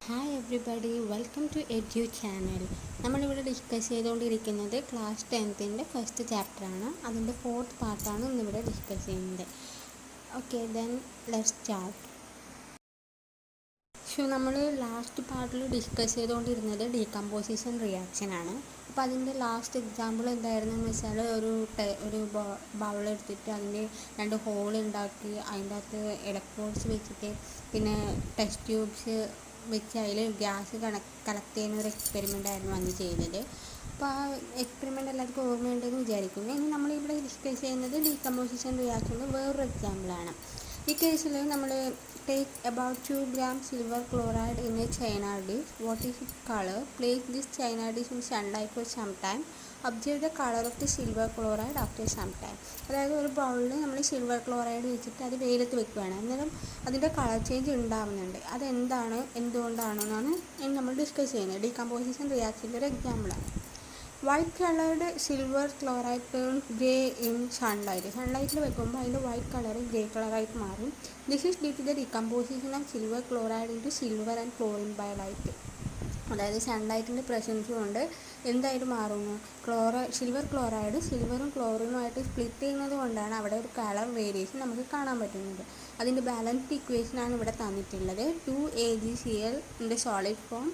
Hi everybody, welcome to edu channel. നമ്മളിവിടെ discuss ചെയ്തുകൊണ്ടിരിക്കുന്നത് class 10ൻ്റെ ഫസ്റ്റ് ചാപ്റ്ററാണ്. അതിൻ്റെ ഫോർത്ത് പാർട്ടാണ് ഇന്നിവിടെ ഡിസ്കസ് ചെയ്യുന്നത്. Okay, then let's start. നമ്മൾ ലാസ്റ്റ് പാർട്ടിൽ ഡിസ്കസ് ചെയ്തുകൊണ്ടിരുന്നത് ഡീകമ്പോസിഷൻ റിയാക്ഷനാണ്. അപ്പോൾ അതിൻ്റെ ലാസ്റ്റ് എക്സാമ്പിൾ എന്തായിരുന്നു എന്ന് വെച്ചാൽ ഒരു ബൗൾ എടുത്തിട്ട് അതിൻ്റെ രണ്ട് ഹോൾ ഉണ്ടാക്കി അതിൻ്റെ അകത്ത് ഇലക്ട്രോഡ്സ് വെച്ചിട്ട് പിന്നെ ടെസ്റ്റ് ട്യൂബ്സ് വെച്ച് അതിൽ ഗ്യാസ് കളക്ട് ചെയ്യുന്ന ഒരു എക്സ്പെരിമെൻ്റ് ആയിരുന്നു അന്ന് ചെയ്തത്. അപ്പോൾ ആ എക്സ്പെരിമെൻ്റ് എല്ലാവർക്കും ഓർമ്മയുണ്ടെന്ന് വിചാരിക്കുന്നു. ഇനി നമ്മളിവിടെ ഡിസ്കസ് ചെയ്യുന്നത് ഡീകമ്പോസിഷൻ റിയാക്ഷൻ്റെ വേറൊരു എക്സാമ്പിളാണ്. ഈ കേസിൽ നമ്മൾ take about 2 grams silver chloride in a china dish. What is its color? Place this china dish in sunlight for some time. Observe the color of the silver chloride after some time. അതായത് ഒരു ബൗളിൽ നമ്മൾ silver chloride വെച്ചിട്ട് അത് വെയിലത്ത് വെക്കുകയാണ്. അന്നേരം അതിൻ്റെ കളർ ചേഞ്ച് ഉണ്ടാവുന്നുണ്ട്. അതെന്താണ്, എന്തുകൊണ്ടാണെന്നാണ് നമ്മൾ ഡിസ്കസ് ചെയ്യുന്നത്. ഡീകമ്പോസിഷൻ റിയാക്ഷൻ്റെ ഒരു എക്സാമ്പിളാണ്. White coloured silver chloride turns grey in സൺലൈറ്റിൽ വെക്കുമ്പോൾ അതിൻ്റെ വൈറ്റ് കളർ ഗ്രേ കളറായിട്ട് മാറും. This is due to the decomposition of silver chloride into silver and chlorine by light. അതായത് സൺലൈറ്റിൻ്റെ പ്രസൻസ് കൊണ്ട് എന്തായിട്ട് മാറുന്നു, സിൽവർ ക്ലോറൈഡ് സിൽവറും ക്ലോറിനുമായിട്ട് സ്പ്ലിറ്റ് ചെയ്യുന്നത് കൊണ്ടാണ് അവിടെ ഒരു കളർ വേരിയേഷൻ നമുക്ക് കാണാൻ പറ്റുന്നത്. അതിൻ്റെ ബാലൻസ്ഡ് ഇക്വേഷനാണ് ഇവിടെ തന്നിട്ടുള്ളത്. 2AgCl in the solid form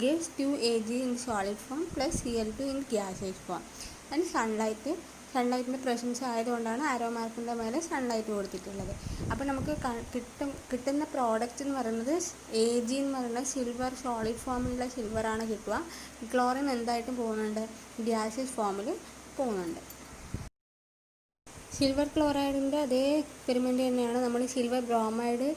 gives 2Ag in the solid form plus Cl2 in gaseous form. And സൺലൈറ്റിൻ്റെ പ്രസൻസ് ആയതുകൊണ്ടാണ് ആരോ മാർക്കിൻ്റെ മേലെ സൺലൈറ്റ് കൊടുത്തിട്ടുള്ളത്. അപ്പോൾ നമുക്ക് കിട്ടുന്ന പ്രോഡക്റ്റ് എന്ന് പറയുന്നത് Ag എന്ന് പറയുന്നത് സിൽവർ സോളിഡ് ഫോമിലുള്ള സിൽവറാണ് കിട്ടുക. ക്ലോറിൻ എന്തായിട്ടും പോകുന്നുണ്ട്, ഗ്യാസസ് ഫോമിൽ പോകുന്നുണ്ട്. സിൽവർ ക്ലോറൈഡിൻ്റെ അതേ എക്സ്പെരിമെൻ്റ് തന്നെയാണ് നമ്മൾ സിൽവർ ബ്രോമൈഡ്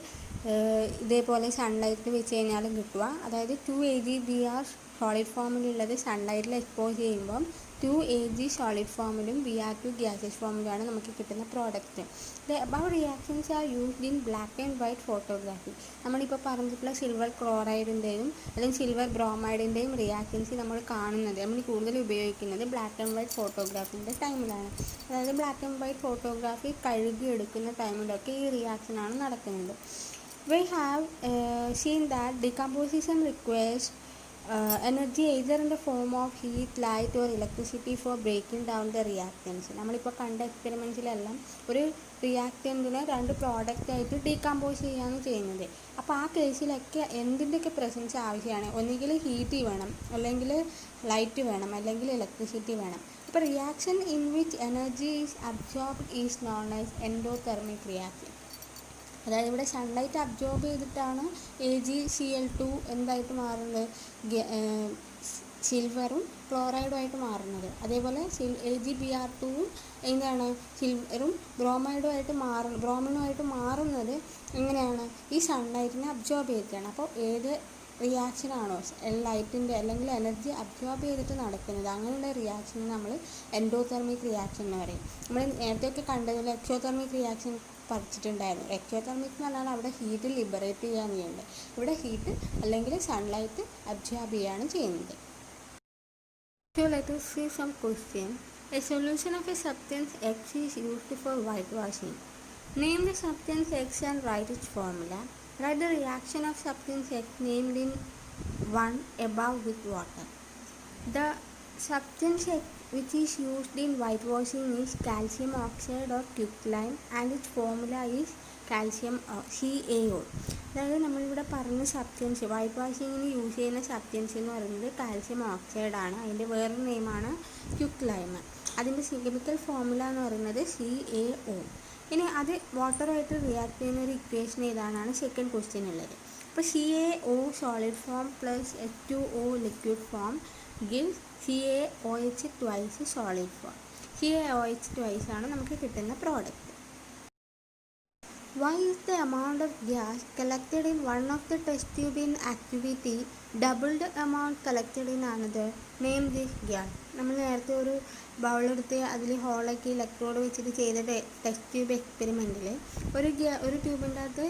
ഇതേപോലെ സൺലൈറ്റിൽ വെച്ച് കഴിഞ്ഞാലും കിട്ടുക. അതായത് 2AgBr സോളിഡ് ഫോമിലുള്ളത് സൺലൈറ്റിൽ എക്സ്പോസ് ചെയ്യുമ്പം 2Ag സോളിഡ് ഫോമിലും Br2 ഗ്യാസസ് ഫോമിലുമാണ് നമുക്ക് കിട്ടുന്ന product. The above reactions are used in black and white photography. നമ്മളിപ്പോൾ പറഞ്ഞിട്ടുള്ള സിൽവർ ക്ലോറൈഡിൻ്റെയും അല്ലെങ്കിൽ സിൽവർ ബ്രോമൈഡിൻ്റെയും റിയാക്ഷൻസ് നമ്മൾ കൂടുതൽ ഉപയോഗിക്കുന്നത് ബ്ലാക്ക് ആൻഡ് വൈറ്റ് ഫോട്ടോഗ്രാഫിൻ്റെ ടൈമിലാണ്. അതായത് ബ്ലാക്ക് ആൻഡ് വൈറ്റ് ഫോട്ടോഗ്രാഫി കഴുകിയെടുക്കുന്ന ടൈമിലൊക്കെ ഈ റിയാക്ഷനാണ് നടക്കുന്നത്. We have seen that decomposition requires energy either in the form of heat, light or electricity for breaking down the reactants. നമ്മളിപ്പോൾ കണ്ട എക്സ്പെരിമെൻറ്റ്സിലെല്ലാം ഒരു റിയാക്റ്റൻറ്റിനെ രണ്ട് പ്രോഡക്റ്റായിട്ട് ഡീകമ്പോസ് ചെയ്യുകയാണ് ചെയ്യുന്നത്. അപ്പോൾ ആ കേസിലൊക്കെ എന്തിൻ്റെയൊക്കെ പ്രസൻസ് ആവശ്യമാണ്? ഒന്നുകിൽ ഹീറ്റ് വേണം, അല്ലെങ്കിൽ ലൈറ്റ് വേണം, അല്ലെങ്കിൽ ഇലക്ട്രിസിറ്റി വേണം. അപ്പോൾ reaction in which energy is absorbed is known as endothermic reaction. അതായത് ഇവിടെ സൺലൈറ്റ് അബ്സോർബ് ചെയ്തിട്ടാണ് AgCl2 എന്തായിട്ട് മാറുന്നത്, സിൽവറും ക്ലോറൈഡുമായിട്ട് മാറുന്നത്. അതേപോലെ AgBr2 എന്താണ്, സിൽവറും ബ്രോമിനുമായിട്ട് മാറുന്നത് എങ്ങനെയാണ്, ഈ സൺലൈറ്റിനെ അബ്സോർബ് ചെയ്തിട്ടാണ്. അപ്പോൾ ഏത് റിയാക്ഷനാണോ ലൈറ്റിൻ്റെ അല്ലെങ്കിൽ എനർജി അബ്സോർബ് ചെയ്തിട്ട് നടക്കുന്നത്, അങ്ങനെയുള്ള റിയാക്ഷനെ നമ്മൾ എൻഡോതെർമിക് റിയാക്ഷൻ എന്ന് പറയും. നമ്മൾ നേരത്തെയൊക്കെ കണ്ടതിൽ എക്സോതെർമിക് റിയാക്ഷൻ പഠിച്ചിട്ടുണ്ടായിരുന്നു. എക്സോതെർമിക് എന്ന് പറഞ്ഞാൽ അവിടെ ഹീറ്റ് ലിബറേറ്റ് ചെയ്യുകയാണ് ചെയ്യുന്നത്. ഇവിടെ ഹീറ്റ് അല്ലെങ്കിൽ സൺലൈറ്റ് അബ്സോർബ് ചെയ്യുകയാണ് ചെയ്യുന്നത്. So let us see some questions. A solution of a substance X is used for whitewashing. Name the substance X and write its formula. Write the reaction of substance X named in 1 above with water. The substance X which is used in whitewashing is calcium oxide or quicklime and its formula is calcium CaO. അതായത് നമ്മളിവിടെ പറഞ്ഞ substance white വാഷിങ്ങിന് use ചെയ്യുന്ന substance എന്ന് പറയുന്നത് calcium ഓക്സൈഡാണ്. അതിൻ്റെ വേറൊരു നെയിമാണ് ക്വിക്ക്ലൈം. അതിൻ്റെ chemical formula എന്ന് പറയുന്നത് CaO. ഇനി അത് വാട്ടറുമായിട്ട് റിയാക്ട് ചെയ്യുന്ന ഒരു ഇക്വേഷൻ ഏതാണെന്നാണ് സെക്കൻഡ് ക്വസ്റ്റ്യൻ ഉള്ളത്. അപ്പോൾ CaO solid form plus H2O liquid form gives CaOH twice solid form. CaOH twice ആണ് നമുക്ക് കിട്ടുന്ന product. Why is the amount of gas collected in one of the test tube in activity double the amount collected in another? Name this gas. നമ്മൾ നേരത്തെ ഒരു ബൗളെടുത്ത് അതിൽ ഹോളാക്കി electrode വെച്ചിട്ട് ചെയ്ത test tube എക്സ്പെരിമെൻറ്റിൽ ഒരു ട്യൂബിൻ്റെ അകത്ത്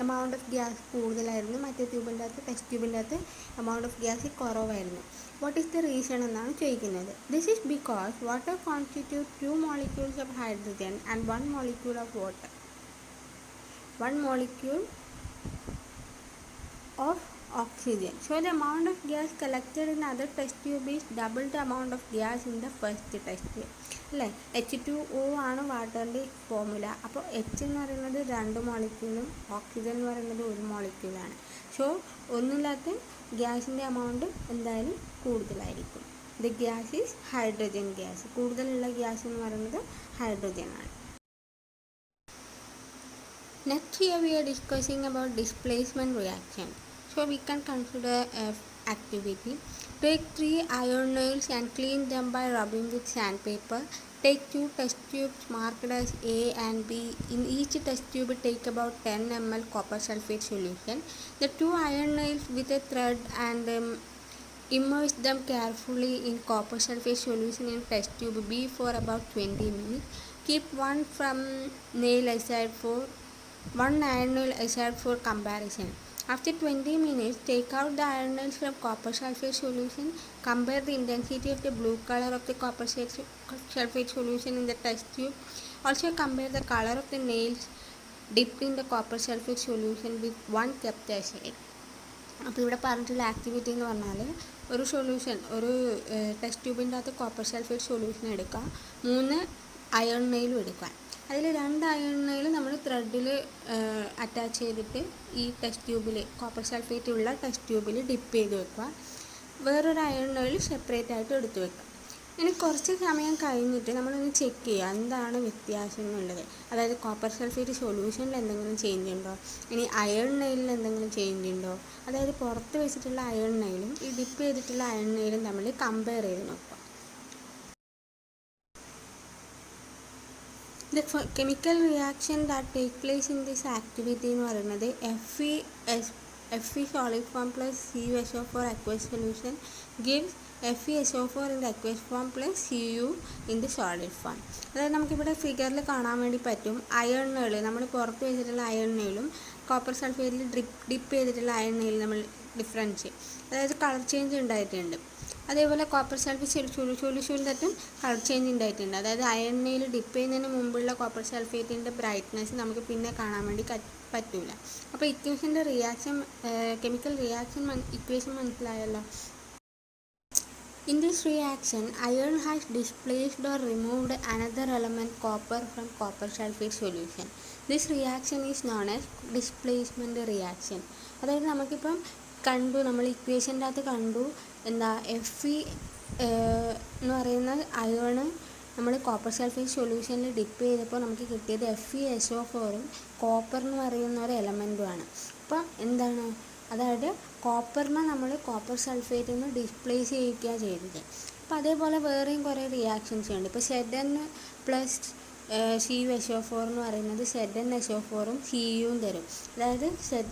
എമൗണ്ട് ഓഫ് ഗ്യാസ് കൂടുതലായിരുന്നു, മറ്റേ ട്യൂബിൻ്റെ അകത്ത് ടെസ്റ്റ് ട്യൂബിൻ്റെ അകത്ത് എമൗണ്ട് ഓഫ് ഗ്യാസ് കുറവായിരുന്നു. വാട്ട് ഈസ് ദ റീസൺ എന്നാണ് ചോദിക്കുന്നത്. This is because water constitute 2 molecules of hydrogen and 1 molecule of water. 1 molecule of oxygen. So the amount of gas collected in other test tube is double the amount of gas in the first test tube. അല്ലേ, H2O ആണ് വാട്ടറിൻ്റെ formula. അപ്പോൾ H എന്ന് പറയുന്നത് 2 മോളിക്യൂളും oxygen എന്ന് പറയുന്നത് 1 മോളിക്യൂളാണ്. So ഒന്നില്ലാത്ത ഗ്യാസിൻ്റെ amount എന്തായാലും കൂടുതലായിരിക്കും. The gas is hydrogen gas. കൂടുതലുള്ള ഗ്യാസ് എന്ന് പറയുന്നത് ഹൈഡ്രജൻ ആണ്. Next here we are discussing about displacement reaction. So we can consider activity. Take 3 iron nails and clean them by rubbing with sandpaper. Take 2 test tubes marked as A and B. In each test tube take about 10 ml copper sulfate solution. The 2 iron nails with a thread and immerse them carefully in copper sulfate solution in test tube B for about 20 minutes. Keep one iron nail aside for comparison. After 20 minutes, take out the iron nails from copper sulfate solution. Compare the intensity of the blue color of the copper sulfate solution in the test tube. Also compare the color of the nails dipped in the copper sulfate solution with one kept aside. അപ്പോൾ ഇവിടെ പറഞ്ഞിട്ടുള്ള activity എന്ന് പറഞ്ഞാൽ ഒരു test ട്യൂബിൻ്റെ അകത്ത് copper sulphate solution എടുക്കുക, 3 iron നെയിലും എടുക്കുക. അതിൽ 2 അയൺ നെയിൽ നമ്മൾ ത്രെഡിൽ അറ്റാച്ച് ചെയ്തിട്ട് ഈ ടെസ്റ്റ് ട്യൂബിൽ കോപ്പർ സൾഫേറ്റ് ഉള്ള ടെസ്റ്റ് ട്യൂബിൽ ഡിപ്പ് ചെയ്ത് വെക്കുക. വേറൊരു അയൺ നെയിൽ സെപ്പറേറ്റ് ആയിട്ട് എടുത്ത് വെക്കുക. ഇനി കുറച്ച് സമയം കഴിഞ്ഞിട്ട് നമ്മളൊന്ന് ചെക്ക് ചെയ്യുക എന്താണ് വ്യത്യാസം എന്നുള്ളത്. അതായത് കോപ്പർ സൾഫേറ്റ് സൊല്യൂഷനിൽ എന്തെങ്കിലും ചേഞ്ച് ഉണ്ടോ, ഇനി അയൺ നെയിലിൽ എന്തെങ്കിലും ചേഞ്ച് ഉണ്ടോ. അതായത് പുറത്ത് വെച്ചിട്ടുള്ള അയൺ നെയിലും ഈ ഡിപ്പ് ചെയ്തിട്ടുള്ള അയൺ നെയിലും തമ്മിൽ കമ്പയർ ചെയ്ത് നോക്കുക. The chemical reaction that take place in this activity എന്ന് പറയുന്നത് Fe solid form plus CuSO4 aqueous solution gives FeSO4 in the aqueous form plus Cu in the solid form. അതായത് നമുക്കിവിടെ ഫിഗറിൽ കാണാൻ വേണ്ടി പറ്റും അയൺ നെയിൽ നമ്മൾ പുറത്ത് വെച്ചിട്ടുള്ള അയൺ നെയിലും കോപ്പർ സൾഫേറ്റിൽ ഡിപ്പ് ചെയ്തിട്ടുള്ള അയൺ നെയിൽ നമ്മൾ ഡിഫറൻസ്, അതായത് കളർ ചേഞ്ച് ഉണ്ടായിട്ടുണ്ട്. അതേപോലെ കോപ്പർ സൾഫേറ്റ് സൊല്യൂഷനിൽ തട്ടും കളർ ചേഞ്ച് ഉണ്ടായിട്ടുണ്ട്. അതായത് അയൺ നെയിൽ ഡിപ്പ് ചെയ്യുന്നതിന് മുമ്പുള്ള കോപ്പർ സൾഫേറ്റിൻ്റെ ബ്രൈറ്റ്നെസ് നമുക്ക് പിന്നെ കാണാൻ വേണ്ടി പറ്റില്ല. അപ്പോൾ ഇക്വേഷൻ്റെ കെമിക്കൽ റിയാക്ഷൻ ഇക്വേഷൻ മനസ്സിലായല്ലോ. In this reaction, iron has displaced or removed another element copper from copper sulfate solution. This reaction is known as displacement reaction. അതായത് നമുക്കിപ്പം നമ്മൾ ഇക്വേഷൻ്റെ അകത്ത് കണ്ടു എന്താ Fe എന്ന് പറയുന്ന അയണ് നമ്മൾ കോപ്പർ സൾഫേറ്റ് സൊല്യൂഷനിൽ ഡിപ്പ് ചെയ്തപ്പോൾ നമുക്ക് കിട്ടിയത് FeSO4ഉം കോപ്പർ എന്ന് പറയുന്ന ഒരു എലമെൻറ്റുമാണ്. അപ്പം എന്താണ്, അതായത് കോപ്പറിനെ നമ്മൾ കോപ്പർ സൾഫേറ്റിൽ നിന്ന് ഡിസ്പ്ലേസ് ചെയ്യിക്കുക ചെയ്തത്. അപ്പോൾ അതേപോലെ വേറെയും കുറേ റിയാക്ഷൻസ് ഉണ്ട്. ഇപ്പോൾ Zn പ്ലസ് CuSO4 എന്ന് പറയുന്നത് ZnSO4ഉം Cuവും തരും. അതായത്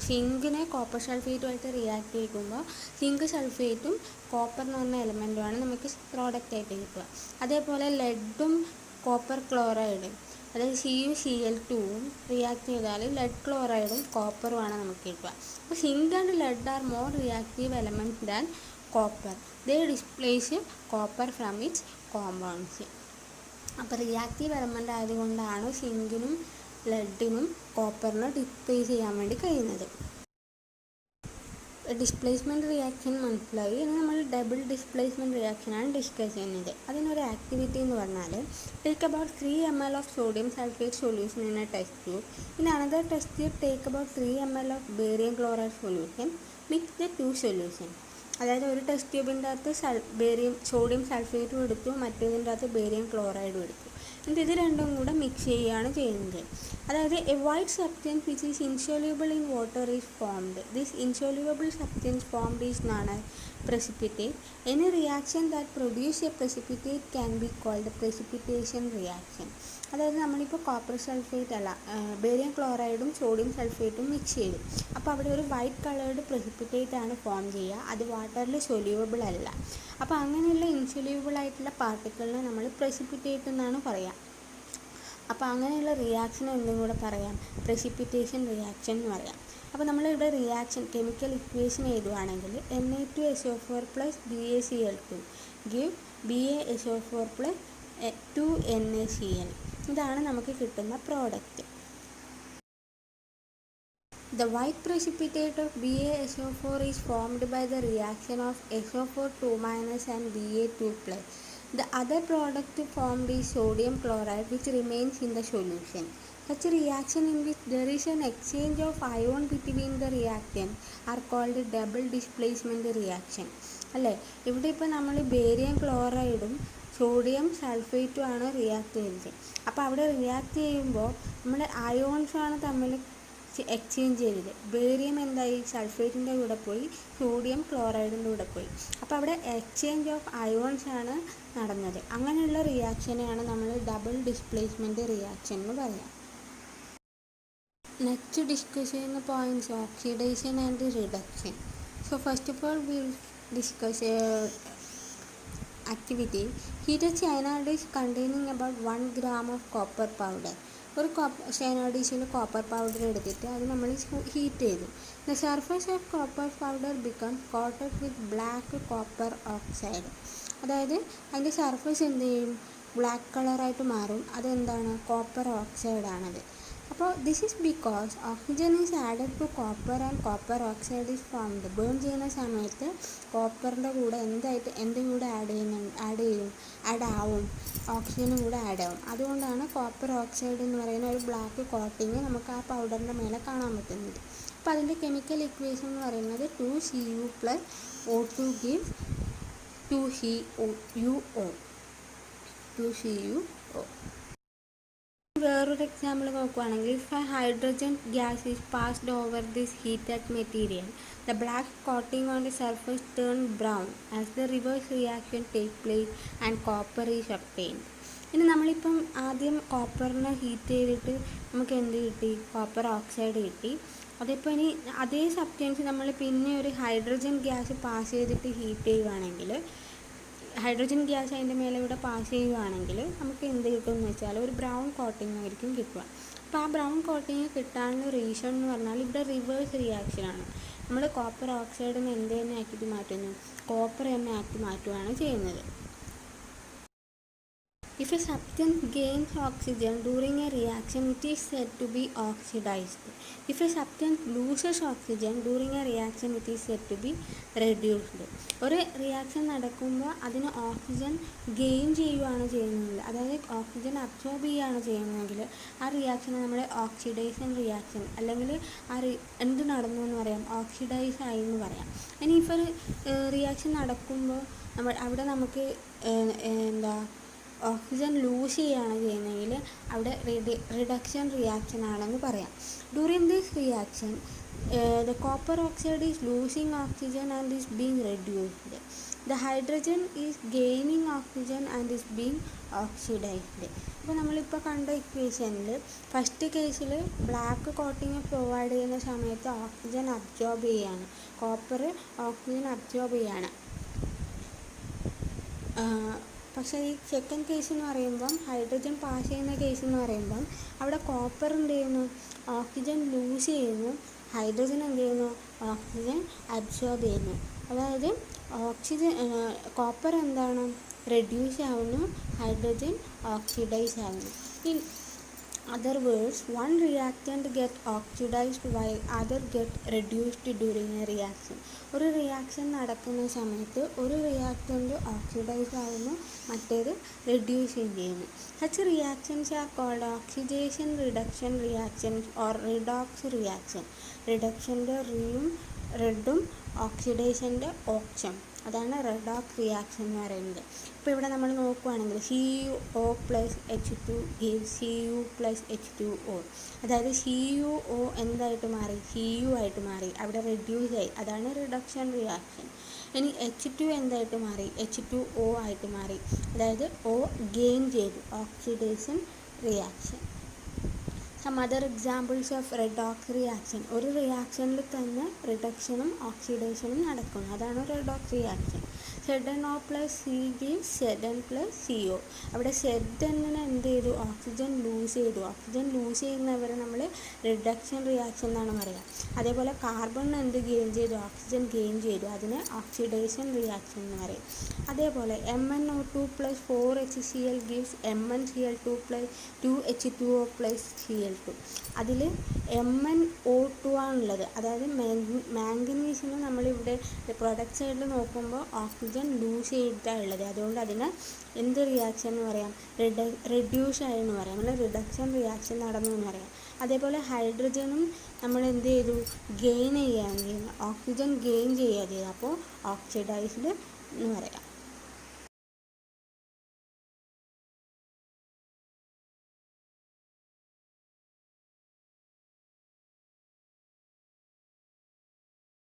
സിങ്കിനെ കോപ്പർ സൾഫേറ്റുമായിട്ട് റിയാക്ട് ചെയ്യിക്കുമ്പോൾ സിങ്ക് സൾഫേറ്റും കോപ്പർ എന്ന് പറഞ്ഞ എലമെൻറ്റുമാണ് നമുക്ക് പ്രോഡക്റ്റ് ആയിട്ട് കിട്ടുക. അതേപോലെ ലെഡും കോപ്പർ ക്ലോറൈഡും, അതായത് CuCl2ഉം റിയാക്ട് ചെയ്താൽ ലെഡ് ക്ലോറൈഡും കോപ്പറുമാണ് നമുക്ക് കിട്ടുക. അപ്പോൾ zinc and lead are more reactive elements than copper. They displace copper from its compounds. അപ്പോൾ റിയാക്റ്റീവ് എലമെൻ്റ് ആയതുകൊണ്ടാണ് സിങ്കിനും ലെഡിനും കോപ്പറിനെ ഡിസ്പ്ലേസ് ചെയ്യാൻ വേണ്ടി കഴിയുന്നത്. ഡിസ്പ്ലേസ്മെൻറ്റ് റിയാക്ഷൻ മനസ്സിലായി. ഇനി നമ്മൾ ഡബിൾ ഡിസ്പ്ലേസ്മെൻറ്റ് റിയാക്ഷനാണ് ഡിസ്കസ് ചെയ്യുന്നത്. അതിനൊരു ആക്ടിവിറ്റി എന്ന് പറഞ്ഞാൽ take about 3 ml of sodium sulphate solution in A test tube. In another test tube take about 3 ml of barium chloride solution. Mix the 2 solution. അതായത് ഒരു test ട്യൂബിൻ്റെ അകത്ത് സോഡിയം സൾഫേറ്റും എടുത്തു, മറ്റേതിൻ്റെ അകത്ത് barium ക്ലോറൈഡും എടുത്തു. എന്നിട്ട് ഇത് രണ്ടും കൂടെ മിക്സ് ചെയ്യുകയാണ് ചെയ്യുന്നത്. അതായത് A white substance which is insoluble in water is formed. This insoluble substance formed is known as precipitate. Any reaction that produce a precipitate can be called a precipitation reaction. അതായത് നമ്മളിപ്പോൾ copper sulphate അല്ല barium ക്ലോറൈഡും sodium സൾഫേറ്റും mix ചെയ്തു. അപ്പോൾ അവിടെ ഒരു white coloured precipitate ആണ് form ചെയ്യുക. അത് വാട്ടറിൽ സൊല്യൂബിൾ അല്ല. അപ്പോൾ അങ്ങനെയുള്ള ഇൻസൊല്യൂബിൾ ആയിട്ടുള്ള പാർട്ടിക്കിളിനെ നമ്മൾ പ്രസിപ്പിറ്റേറ്റ് എന്നാണ് പറയുക. അപ്പോൾ അങ്ങനെയുള്ള റിയാക്ഷനെ എന്തും കൂടെ പറയാം, പ്രസിപ്പിറ്റേഷൻ റിയാക്ഷൻ എന്ന് പറയാം. അപ്പോൾ നമ്മളിവിടെ റിയാക്ഷൻ കെമിക്കൽ ഇക്വേഷൻ എഴുതുവാണെങ്കിൽ Na2SO4 plus BaCl2 give BaSO4 plus 2NaCl. ഇതാണ് നമുക്ക് കിട്ടുന്ന product. The white precipitate of BaSO4 is formed by the reaction of SO4 2- and Ba2+. The other product formed is sodium chloride, which remains in the solution. Such a reaction in which there is an exchange of ion between the reactants are called a double displacement reaction. അല്ലേ, ഇവിടെ ഇപ്പോൾ നമ്മൾ barium ക്ലോറൈഡും sodium സൾഫേറ്റും ആണ് react ചെയ്യുന്നത്. അപ്പോൾ അവിടെ react ചെയ്യുമ്പോൾ നമ്മുടെ അയോൺസാണ് തമ്മിൽ എക്സ്ചേഞ്ച് ചെയ്തത്. ബേരിയം എന്തായി, സൾഫേറ്റിൻ്റെ കൂടെ പോയി, സോഡിയം ക്ലോറൈഡിൻ്റെ കൂടെ പോയി. അപ്പോൾ അവിടെ എക്സ്ചേഞ്ച് ഓഫ് അയോൺസ് ആണ് നടന്നത്. അങ്ങനെയുള്ള റിയാക്ഷനെയാണ് നമ്മൾ ഡബിൾ ഡിസ്പ്ലേസ്മെൻറ്റ് റിയാക്ഷൻ എന്ന് പറയാം. നെക്സ്റ്റ് ഡിസ്കസ് ചെയ്യുന്ന points oxidation and reduction. So first of all will discuss activity. Heat a cyanide dish containing about 1 gram of copper powder. ഒരു cyanide ഡിഷിൽ കോപ്പർ പൗഡർ എടുത്തിട്ട് അത് നമ്മൾ ഹീറ്റ് ചെയ്തു. The surface of copper powder becomes coated with black copper oxide. അതായത് അതിൻ്റെ surface എന്ത് ചെയ്യും, ബ്ലാക്ക് കളറായിട്ട് മാറും. അതെന്താണ്, കോപ്പർ ഓക്സൈഡാണത്. അപ്പോൾ this is because oxygen is added to copper and copper oxide is formed. Burn ചെയ്യുന്ന സമയത്ത് കോപ്പറിൻ്റെ കൂടെ എന്ത് കൂടെ ആഡ് ആവും, ഓക്സിജനും കൂടെ ആഡ് ആവും. അതുകൊണ്ടാണ് കോപ്പർ ഓക്സൈഡ് എന്ന് പറയുന്ന ഒരു ബ്ലാക്ക് കോട്ടിങ് നമുക്ക് ആ പൗഡറിൻ്റെ മേലെ കാണാൻ പറ്റുന്നത്. അപ്പോൾ അതിൻ്റെ കെമിക്കൽ ഇക്വേഷൻ എന്ന് പറയുന്നത് 2Cu+O2 gives 2CuO. വേറൊരു എക്സാമ്പിൾ നോക്കുകയാണെങ്കിൽ, if a hydrogen gas is passed over this heated material, the black coating on the surface turns brown as the reverse reaction takes place and copper is obtained. ഇനി നമ്മളിപ്പം ആദ്യം കോപ്പറിനെ heat ചെയ്തിട്ട് നമുക്ക് എന്ത് കിട്ടി, copper oxide കിട്ടി. അതിപ്പോൾ ഇനി അതേ സബ്സ്റ്റൻസ് നമ്മൾ പിന്നെ ഒരു ഹൈഡ്രജൻ ഗ്യാസ് പാസ് ചെയ്തിട്ട് ഹീറ്റ് ചെയ്യുകയാണെങ്കിൽ, ഹൈഡ്രജൻ ഗ്യാസ് അതിൻ്റെ മേലെ ഇവിടെ പാസ് ചെയ്യുകയാണെങ്കിൽ നമുക്ക് എന്ത് കിട്ടുമെന്ന് വെച്ചാൽ ഒരു ബ്രൗൺ കോട്ടിങ് ആയിരിക്കും കിട്ടുക. അപ്പോൾ ആ ബ്രൗൺ കോട്ടിങ് കിട്ടാനുള്ള റീസൺ എന്ന് പറഞ്ഞാൽ ഇവിടെ റിവേഴ്സ് റിയാക്ഷനാണ്. നമ്മൾ കോപ്പർ ഓക്സൈഡിനെ എന്ത് തന്നെ ആക്കിയിട്ട് മാറ്റുന്നു, കോപ്പർ തന്നെ ആക്കി മാറ്റുകയാണ് ചെയ്യുന്നത്. If a substance gains oxygen during a reaction, it is said to be oxidized. If a substance loses oxygen during a reaction, it is said to be reduced. ഒരു റിയാക്ഷൻ നടക്കുമ്പോൾ അതിന് ഓക്സിജൻ ഗെയിൻ ചെയ്യുകയാണ് ചെയ്യുന്നത്, അതായത് oxygen absorb ചെയ്യുകയാണ് ചെയ്യുന്നതെങ്കിൽ ആ റിയാക്ഷനെ നമ്മൾ ഓക്സിഡേഷൻ റിയാക്ഷൻ, അല്ലെങ്കിൽ എന്ത് നടന്നു എന്ന് പറയാം, ഓക്സിഡൈസ് ആയി എന്ന് പറയാം. ഇനി ഇപ്പോൾ റിയാക്ഷൻ നടക്കുമ്പോൾ അവിടെ നമുക്ക് ഓക്സിജൻ ലൂസ് ചെയ്യുകയാണ് ചെയ്യുന്നതെങ്കിൽ അവിടെ റിഡക്ഷൻ റിയാക്ഷൻ ആണെന്ന് പറയാം. During this reaction the copper oxide is losing oxygen and is being reduced. The hydrogen is gaining oxygen and is being oxidized. അപ്പോൾ നമ്മളിപ്പോൾ കണ്ട ഇക്വേഷനിൽ ഫസ്റ്റ് കേസിൽ ബ്ലാക്ക് കോട്ടിങ് പ്രൊവൈഡ് ചെയ്യുന്ന സമയത്ത് ഓക്സിജൻ അബ്സോർബ് ചെയ്യുകയാണ്, കോപ്പർ ഓക്സിജൻ അബ്സോർബ് ചെയ്യുകയാണ്. പക്ഷേ ഈ സെക്കൻഡ് കേസ് എന്ന് പറയുമ്പം, ഹൈഡ്രജൻ പാസ് ചെയ്യുന്ന കേസ് എന്ന് പറയുമ്പം അവിടെ കോപ്പർ എന്ത് ചെയ്യുന്നു, ഓക്സിജൻ ലൂസ് ചെയ്യുന്നു, ഹൈഡ്രജൻ എന്ത് ചെയ്യുന്നു, ഓക്സിജൻ അബ്സോർബ് ചെയ്യുന്നു. അതായത് കോപ്പർ എന്താണ്, റെഡ്യൂസ് ആവുന്നു, ഹൈഡ്രജൻ ഓക്സിഡൈസ് ആവുന്നു. In other words, one reactant get oxidized while other get reduced during a reaction. ഒരു റിയാക്ഷൻ നടക്കുന്ന സമയത്ത് ഒരു റിയാക്റ്റൻ്റ് ഓക്സിഡൈസ് ആവുന്നു, മറ്റേത് റെഡ്യൂസ് ചെയ്യുന്നു. Such reactions are called oxidation reduction reactions or redox reaction. റിഡക്ഷൻ്റെ റെഡും ഓക്സിഡേഷൻ്റെ ഓക്സും, അതാണ് റെഡോക്സ് റിയാക്ഷൻ എന്ന് പറയുന്നത്. ഇപ്പോൾ ഇവിടെ നമ്മൾ നോക്കുകയാണെങ്കിൽ CuO+H2 gives Cu+H2O. അതായത് CuO എന്തായിട്ട് മാറി, Cu ആയിട്ട് മാറി, അവിടെ റെഡ്യൂസ് ആയി, അതാണ് റിഡക്ഷൻ റിയാക്ഷൻ. ഇനി H2 എന്തായിട്ട് മാറി, H2O ആയിട്ട് മാറി, അതായത് O ഗെയിൻ ചെയ്തു, oxidation reaction. Some other examples of redox reaction. ഒരു റിയാക്ഷനിൽ തന്നെ റിഡക്ഷനും ഓക്സിഡേഷനും നടക്കുന്നു, അതാണ് redox reaction. ZnO plus C gives Zn plus CO. അവിടെ Zn എന്ത് ചെയ്തു, ഓക്സിജൻ ലൂസ് ചെയ്തു. ഓക്സിജൻ ലൂസ് ചെയ്യുന്നവരെ നമ്മൾ റിഡക്ഷൻ റിയാക്ഷൻ എന്നാണ് പറയുക. അതേപോലെ കാർബൺ എന്ത് ഗെയിൻ ചെയ്തു, ഓക്സിജൻ ഗെയിൻ ചെയ്തു. അതിന് ഓക്സിഡേഷൻ റിയാക്ഷൻ എന്ന് പറയും. അതേപോലെ MnO2 plus 4HCl gives MnCl2 plus 2H2O plus Cl2. അതിൽ MnO2 ആണുള്ളത്. അതായത് മാംഗനീസിന് നമ്മളിവിടെ പ്രൊഡക്റ്റ് സൈഡിൽ നോക്കുമ്പോൾ ഓക്സിജൻ ലൂസ് ചെയ്തിട്ടാണ് ഉള്ളത്. അതുകൊണ്ട് അതിന് എന്ത് റിയാക്ഷൻ എന്ന് പറയാം, റെഡ്യൂസ് ആയെന്ന് പറയാം, അങ്ങനെ റിഡക്ഷൻ റിയാക്ഷൻ നടന്നു എന്ന് പറയാം. അതേപോലെ ഹൈഡ്രജനും നമ്മൾ എന്ത് ചെയ്തു, ഗെയിൻ ചെയ്യുകയാണ് ചെയ്യുന്നത്, ഓക്സിജൻ ഗെയിൻ ചെയ്യുക ചെയ്തത്, അപ്പോൾ ഓക്സിഡൈസ്ഡ് എന്ന് പറയാം.